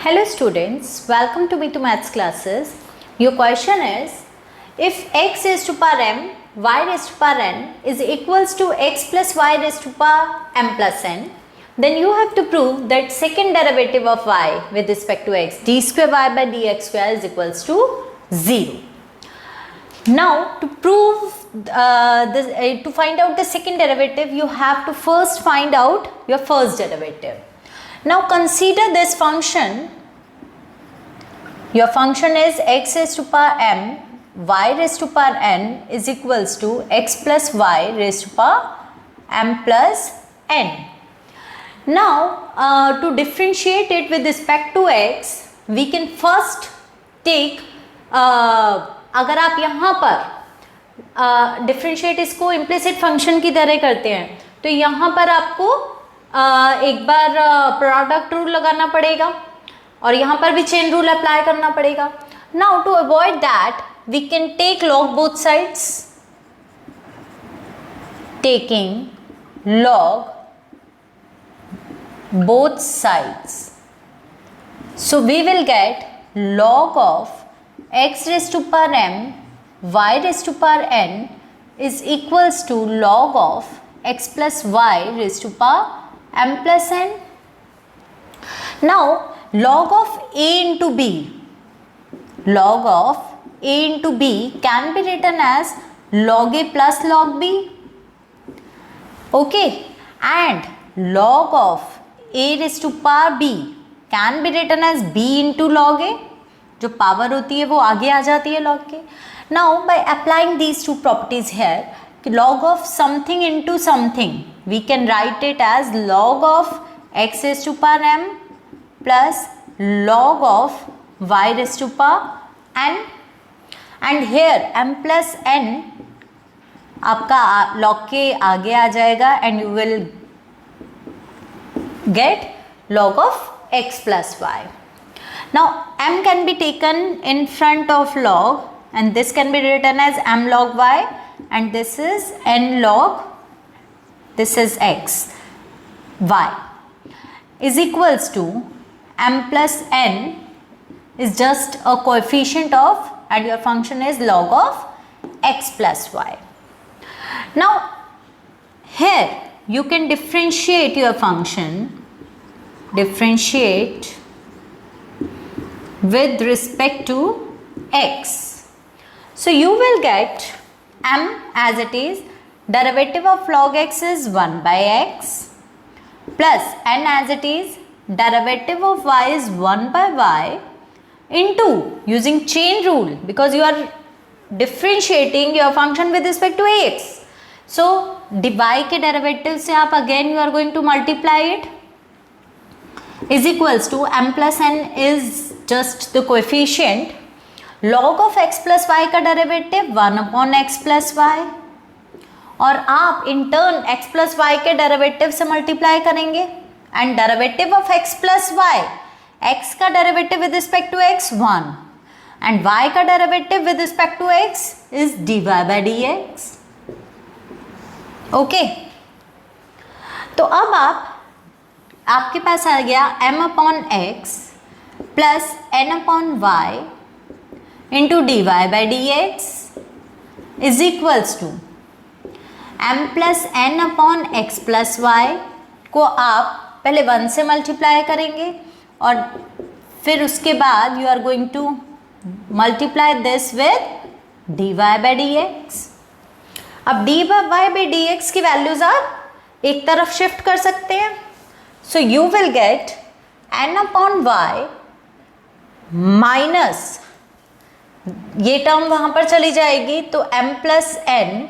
Hello students, welcome to Mitu Maths classes. Your question is, if x raised to power m, y raised to power n is equals to x plus y raised to power m plus n, then you have to prove that second derivative of y with respect to x, d square y by dx square is equals to 0. Now to prove to find out the second derivative, you have to first find out your first derivative. Now consider this function. Your function is x raised to power m, y raised to power n is equals to x plus y raised to power m plus n. Now to differentiate it with respect to x, we can first take अगर आप यहाँ पर differentiate इसको implicit function की तरह करते हैं तो यहाँ पर आपको एक बार प्रोडक्ट रूल लगाना पड़ेगा और यहाँ पर भी चेन रूल अप्लाई करना पड़ेगा. Now to avoid that we can take log both sides. Taking log both sides, so we will get log of x raised to power m, y raised to power n is equals to log of x plus y raised to power m plus n. Now log of a into b, log of a into b can be written as log a plus log b. Okay, and log of a raised to power b can be written as b into log a. जो power होती है वो आगे आ जाती है log के. Now by applying these two properties here, log of something into something we can write it as log of x raise to power m plus log of y raise to power n. And here m plus n आपका log के आगे आ जाएगा and you will get log of x plus y. Now m can be taken in front of log and this can be written as m log y and this is n log, this is x. Y is equals to m plus n is just a coefficient of and your function is log of x plus y. Now here you can differentiate your function, differentiate with respect to x. So you will get m as it is, derivative of log x is 1 by x plus n as it is, derivative of y is 1 by y into using chain rule because you are differentiating your function with respect to x. So y के derivative से आप again you are going to multiply it is equals to m plus n is just the coefficient. log of x plus y का derivative 1 upon x plus y और आप in turn x plus y के derivative से multiply करेंगे and derivative of x plus y, x का derivative with respect to x 1 and y का derivative with respect to x is dy by dx. Okay, तो अब आपके पास आ गया m upon x plus n upon y into d y by d x is equals to m plus n upon x plus y को आप पहले 1 से मल्टीप्लाई करेंगे और फिर उसके बाद you are going to multiply this with d y by d x. अब d y by d x की वैल्यूज आप एक तरफ शिफ्ट कर सकते हैं. So you will get n upon y minus ये टर्म वहाँ पर चली जाएगी तो m plus n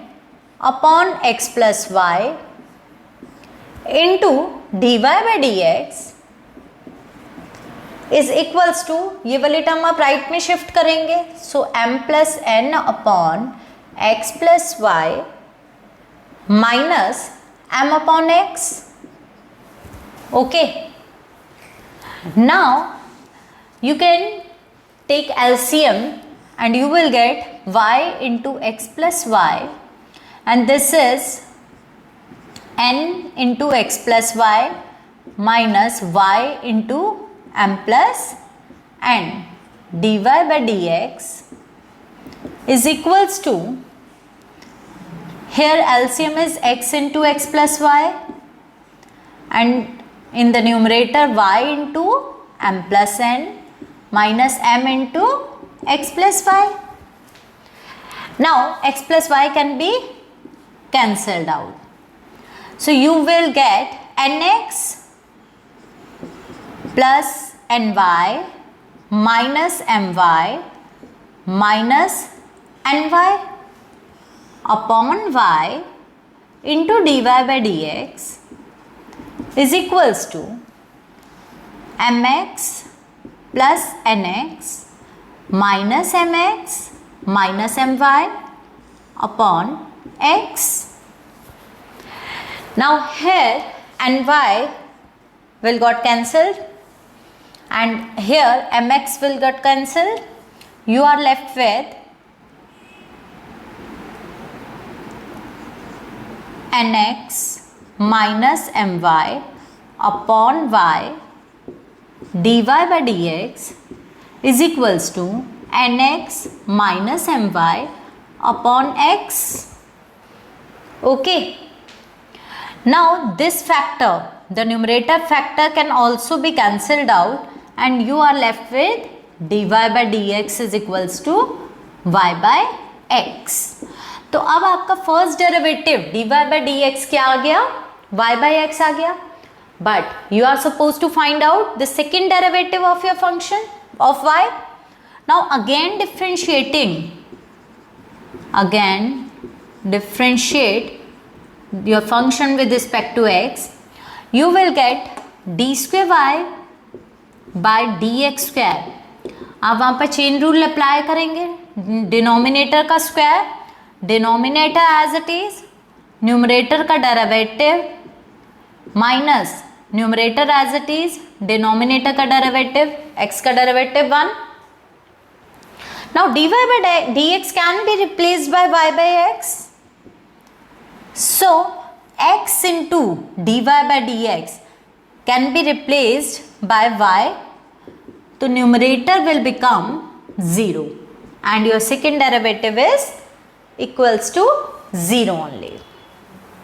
upon x plus y into d y by d x is equals to ये वाली टर्म आप राइट में शिफ्ट करेंगे. सो m plus n upon x plus y minus m upon x. Okay, now you can take LCM and you will get y into x plus y and this is n into x plus y minus y into m plus and dy by dx is equals to, here LCM is x into x plus y, and in the numerator y into m plus n minus m into x plus y. Now x plus y can be cancelled out. So you will get nx plus ny minus my minus ny upon y into dy by dx is equals to mx plus nx minus mx minus my upon x. Now here ny will got cancelled and here mx will get cancelled. You are left with nx minus my upon y dy by dx is equals to nx minus my upon x. Okay. Now this factor, the numerator factor, can also be cancelled out and you are left with dy by dx is equals to y by x. तो अब आपका first derivative dy by dx क्या आ गया? y by x आ गया. But you are supposed to find out the second derivative of your function of y. Now again differentiate your function with respect to x. You will get d square y by dx square. आप वहाँ पर chain rule apply करेंगे. Denominator का square, denominator as it is, numerator का derivative minus numerator as it is, denominator का derivative, x का derivative 1. Now dy by dx can be replaced by y by x. So x into dy by dx can be replaced by y. So numerator will become 0 and your second derivative is equals to 0 only.